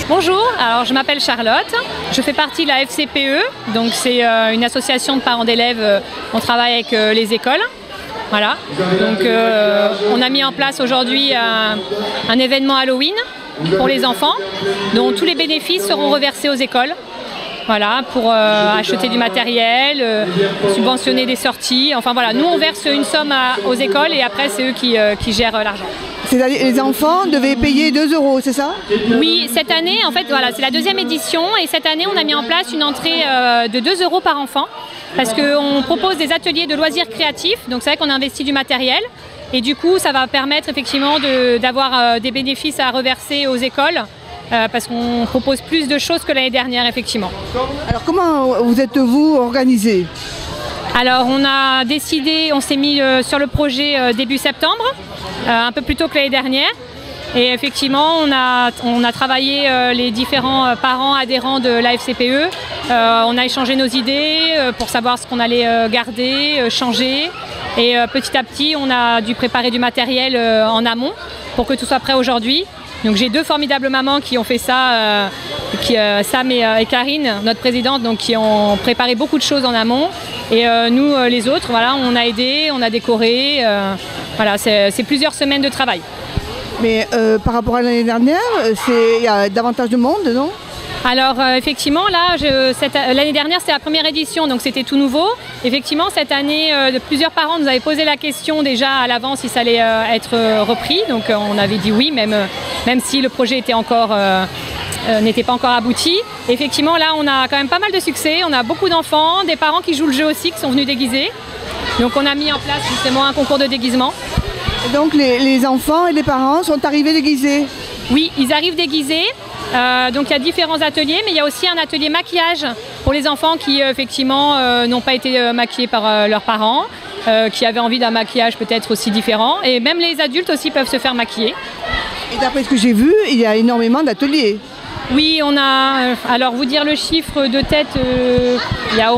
Bonjour, alors je m'appelle Charlotte, je fais partie de la FCPE, donc c'est une association de parents d'élèves, on travaille avec les écoles. Voilà, donc on a mis en place aujourd'hui un événement Halloween pour les enfants, dont tous les bénéfices seront reversés aux écoles. Voilà, pour acheter du matériel, subventionner des sorties, enfin voilà, nous on verse une somme aux écoles et après c'est eux qui gèrent l'argent. C'est-à-dire les enfants devaient payer 2 €, c'est ça? Oui, cette année, en fait, voilà, c'est la deuxième édition et cette année on a mis en place une entrée de 2 € par enfant parce qu'on propose des ateliers de loisirs créatifs, donc c'est vrai qu'on a investi du matériel et du coup ça va permettre effectivement d'avoir des bénéfices à reverser aux écoles. Parce qu'on propose plus de choses que l'année dernière, effectivement. Alors comment vous êtes-vous organisé? Alors on a décidé, on s'est mis sur le projet début septembre, un peu plus tôt que l'année dernière. Et effectivement, on a travaillé les différents parents adhérents de la FCPE. On a échangé nos idées pour savoir ce qu'on allait garder, changer. Et petit à petit, on a dû préparer du matériel en amont pour que tout soit prêt aujourd'hui. Donc j'ai deux formidables mamans qui ont fait ça, Sam et Karine, notre présidente, donc qui ont préparé beaucoup de choses en amont. Et nous, les autres, voilà, on a aidé, on a décoré. Voilà, c'est plusieurs semaines de travail. Mais par rapport à l'année dernière, il y a davantage de monde, non? Alors effectivement, là, l'année dernière c'était la première édition, donc c'était tout nouveau. Effectivement, cette année, plusieurs parents nous avaient posé la question déjà à l'avance si ça allait être repris. Donc on avait dit oui, même si le projet était n'était pas encore abouti. Effectivement, là, on a quand même pas mal de succès. On a beaucoup d'enfants, des parents qui jouent le jeu aussi, qui sont venus déguisés. Donc on a mis en place justement un concours de déguisement. Et donc les enfants et les parents sont arrivés déguisés? Oui, ils arrivent déguisés. Donc il y a différents ateliers, mais il y a aussi un atelier maquillage pour les enfants qui effectivement n'ont pas été maquillés par leurs parents, qui avaient envie d'un maquillage peut-être aussi différent. Et même les adultes aussi peuvent se faire maquiller. Et d'après ce que j'ai vu, il y a énormément d'ateliers. Oui, on a, alors vous dire le chiffre de tête, il y a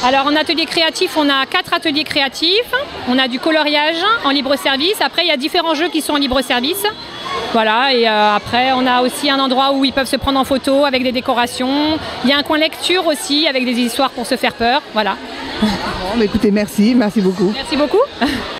alors en atelier créatif, on a 4 ateliers créatifs, on a du coloriage en libre service, après il y a différents jeux qui sont en libre service. Voilà, et après on a aussi un endroit où ils peuvent se prendre en photo avec des décorations. Il y a un coin lecture aussi avec des histoires pour se faire peur, voilà. Bon, bah écoutez, merci beaucoup. Merci beaucoup.